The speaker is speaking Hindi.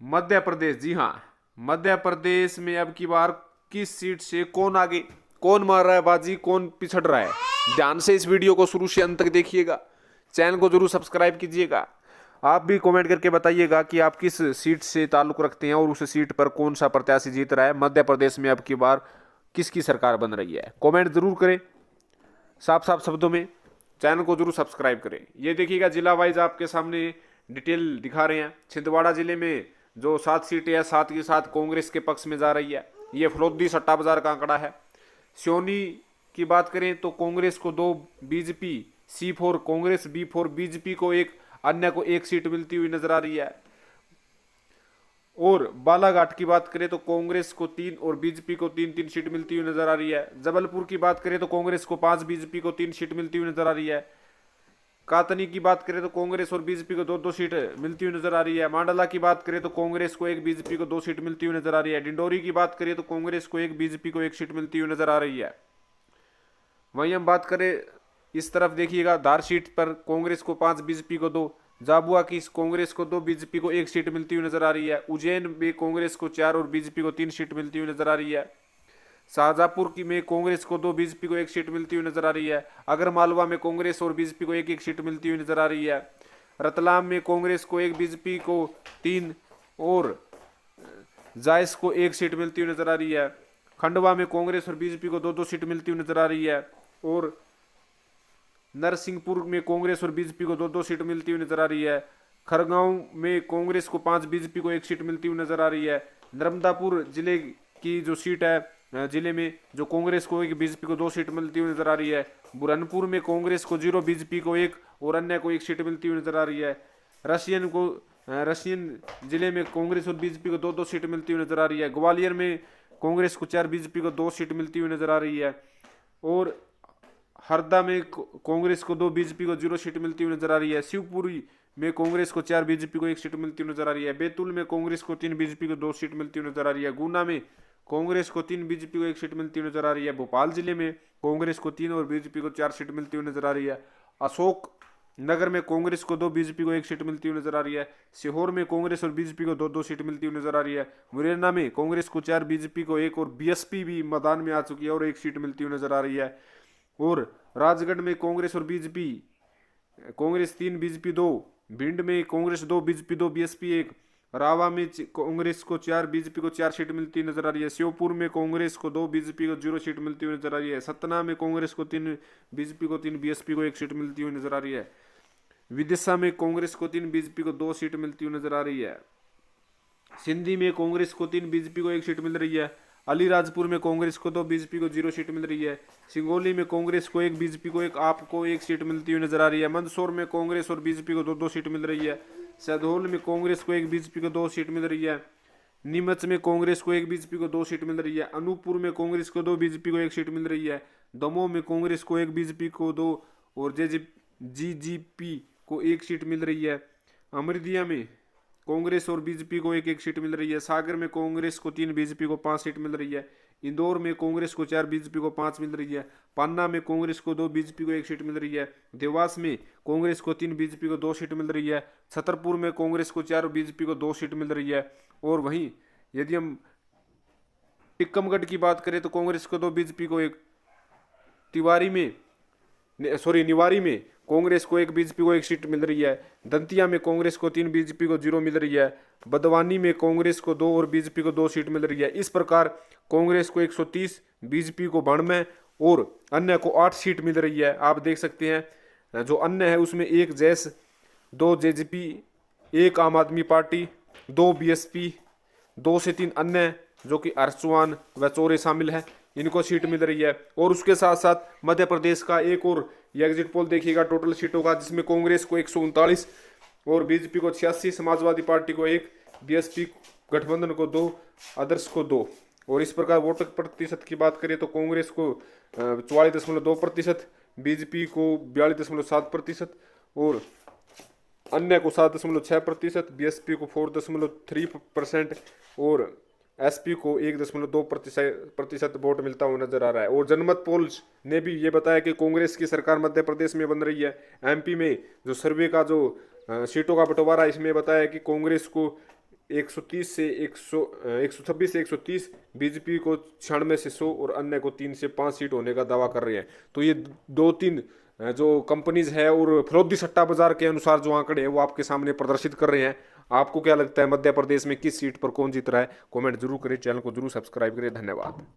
मध्य प्रदेश, जी हाँ, मध्य प्रदेश में अब की बार किस सीट से कौन आगे, कौन मार रहा है बाजी, कौन पिछड़ रहा है। ध्यान से इस वीडियो को शुरू से अंत तक देखिएगा, चैनल को जरूर सब्सक्राइब कीजिएगा। आप भी कमेंट करके बताइएगा कि आप किस सीट से ताल्लुक रखते हैं और उस सीट पर कौन सा प्रत्याशी जीत रहा है। मध्य प्रदेश में अब की बार किसकी सरकार बन रही है, कमेंट जरूर करें साफ साफ शब्दों में। चैनल को जरूर सब्सक्राइब करें। ये देखिएगा जिला वाइज आपके सामने डिटेल दिखा रहे हैं। छिंदवाड़ा जिले में जो 7 सीटें हैं, 7 की 7 कांग्रेस के पक्ष में जा रही है। ये फलोदी सट्टा बाजार का आंकड़ा है। सियोनी की बात करें तो कांग्रेस को 2, BJP C4 Congress, B4 BJP को 1, अन्य को 1 सीट मिलती हुई नजर आ रही है। और बालाघाट की बात करें तो कांग्रेस को 3 और बीजेपी को 3-3 सीट मिलती हुई नजर आ रही है। जबलपुर की बात करें तो कांग्रेस को 5, बीजेपी को 3 सीट मिलती हुई नजर आ रही है। कातनी की बात करें तो कांग्रेस और बीजेपी को 2-2 सीट मिलती हुई नजर आ रही है। मांडला की बात करें तो कांग्रेस को 1, बीजेपी को 2 सीट मिलती हुई नजर आ रही है। डिंडोरी की बात करें तो कांग्रेस को 1, बीजेपी को 1 सीट मिलती हुई नजर आ रही है। वहीं हम बात करें इस तरफ देखिएगा, धार सीट पर कांग्रेस को 5, बीजेपी को 2, झाबुआ की कांग्रेस को 2, बीजेपी को 1 सीट मिलती हुई नजर आ रही है। उज्जैन में कांग्रेस को 4 और बीजेपी को 3 सीट मिलती हुई नजर आ रही है। शाहजहांपुर की में कांग्रेस को 2, बीजेपी को 1 सीट मिलती हुई नजर आ रही है। अगर मालवा में कांग्रेस और बीजेपी को 1-1 सीट मिलती हुई नजर आ रही है। रतलाम में कांग्रेस को 1, बीजेपी को 3 और जायस को 1 सीट मिलती हुई नजर आ रही है। खंडवा में कांग्रेस और बीजेपी को 2-2 सीट मिलती हुई नजर आ रही है। और नरसिंहपुर में कांग्रेस और बीजेपी को 2-2 सीट मिलती हुई नजर आ रही है। खरगांव में कांग्रेस को 5, बीजेपी को 1 सीट मिलती हुई नजर आ रही है। नर्मदापुर जिले की जो सीट है जिले में जो कांग्रेस को 1, बीजेपी को 2 सीट मिलती हुई नजर आ रही है। बुरहानपुर में कांग्रेस को 0, बीजेपी को 1 और अन्य को 1 सीट मिलती हुई नजर आ रही है। रशियन जिले में कांग्रेस और बीजेपी को 2-2 सीट मिलती हुई नजर आ रही है। ग्वालियर में कांग्रेस को 4, बीजेपी को 2 सीट मिलती हुई नजर आ रही है। और हरदा में कांग्रेस को 2, बीजेपी को 0 सीट मिलती हुई नजर आ रही है। शिवपुरी में कांग्रेस को 4, बीजेपी को 1 सीट मिलती हुई नजर आ रही है। बैतूल में कांग्रेस को 3, बीजेपी को 2 सीट मिलती हुई नजर आ रही है। गुना में कांग्रेस को 3, बीजेपी को 1 सीट मिलती हुई नजर आ रही है। भोपाल जिले में कांग्रेस को 3 और बीजेपी को 4 सीट मिलती हुई नजर आ रही है। अशोक नगर में कांग्रेस को 2, बीजेपी को 1 सीट मिलती हुई नजर आ रही है। सीहोर में कांग्रेस और बीजेपी को 2-2 सीट मिलती हुई नजर आ रही है। मुरैना में कांग्रेस को 4, बीजेपी को 1 और बीएसपी भी मैदान में आ चुकी है और 1 सीट मिलती हुई नजर आ रही है। और राजगढ़ में कांग्रेस और बीजेपी, कांग्रेस 3, बीजेपी 2, भिंड में कांग्रेस 2, बीजेपी 2, बीएसपी 1, रावा में कांग्रेस को 4, बीजेपी को 4 सीट मिलती नजर आ रही है। श्योपुर में कांग्रेस को 2, बीजेपी को 0 सीट मिलती हुई नजर आ रही है। सतना में कांग्रेस को 3, बीजेपी को 3, बीएसपी को 1 सीट मिलती हुई नजर आ रही है। विदिशा में कांग्रेस को 3, बीजेपी को 2 सीट मिलती हुई नजर आ रही है। सिंधी में कांग्रेस को 3, बीजेपी को 1 सीट मिल रही है। अलीराजपुर में कांग्रेस को 2, बीजेपी को 0 सीट मिल रही है। सिंगोली में कांग्रेस को 1, बीजेपी को 1, आप को 1 सीट मिलती हुई नजर आ रही है। मंदसौर में कांग्रेस और बीजेपी को 2-2 सीट मिल रही है। शहडोल में कांग्रेस को 1, बीजेपी को 2 सीट मिल रही है। नीमच में कांग्रेस को 1, बीजेपी को 2 सीट मिल रही है। अनूपपुर में कांग्रेस को 2, बीजेपी को 1 सीट मिल रही है। दमोह में कांग्रेस को 1, बीजेपी को 2 और जीजीपी को 1 सीट मिल रही है। अमृतिया में कांग्रेस और बीजेपी को 1-1 सीट मिल रही है। सागर में कांग्रेस को 3, बीजेपी को 5 सीट मिल रही है। इंदौर में कांग्रेस को 4, बीजेपी को 5 मिल रही है। पन्ना में कांग्रेस को 2, बीजेपी को 1 सीट मिल रही है। देवास में कांग्रेस को 3, बीजेपी को 2 सीट मिल रही है। छतरपुर में कांग्रेस को 4 और बीजेपी को 2 सीट मिल रही है। और वहीं यदि हम टिक्कमगढ़ की बात करें तो कांग्रेस को 2, बीजेपी को 1। निवारी में कांग्रेस को 1, बीजेपी को 1 सीट मिल रही है। दंतिया में कांग्रेस को 3, बीजेपी को 0 मिल रही है। बदवानी में कांग्रेस को 2 और बीजेपी को 2 सीट मिल रही है। इस प्रकार कांग्रेस को 130, बीजेपी को 92 और अन्य को 8 सीट मिल रही है। आप देख सकते हैं जो अन्य है उसमें 1 जैस, 2 जेजेपी, 1 आम आदमी पार्टी, 2 बीएसपी, 2 से 3 अन्य जो कि हर्ष चौहान व चौरे शामिल है, इनको सीट मिल रही है। और उसके साथ साथ मध्य प्रदेश का एक और ये एग्जिट पोल देखिएगा टोटल सीटों का, जिसमें कांग्रेस को 139 और बीजेपी को 86, समाजवादी पार्टी को 1, बीएसपी गठबंधन को 2, अदर्स को 2। और इस प्रकार वोट प्रतिशत की बात करें तो कांग्रेस को 44.2%, बीजेपी को 42.7% और अन्य को 7.6%, बीएसपी को 4.3% और एसपी को 1.2% वोट मिलता हुआ नजर आ रहा है। और जनमत पोल्स ने भी ये बताया कि कांग्रेस की सरकार मध्य प्रदेश में बन रही है। एमपी में जो सर्वे का जो सीटों का बंटवारा इसमें बताया कि कांग्रेस को 130 से 126 से 130, बीजेपी को 96 में से 100 और अन्य को 3 से 5 सीट होने का दावा कर रहे हैं। तो ये 2-3 जो कंपनीज है और फरोख्ती सट्टा बाजार के अनुसार जो आंकड़े हैं वो आपके सामने प्रदर्शित कर रहे हैं। आपको क्या लगता है मध्य प्रदेश में किस सीट पर कौन जीत रहा है? कमेंट जरूर करें, चैनल को जरूर सब्सक्राइब करें। धन्यवाद।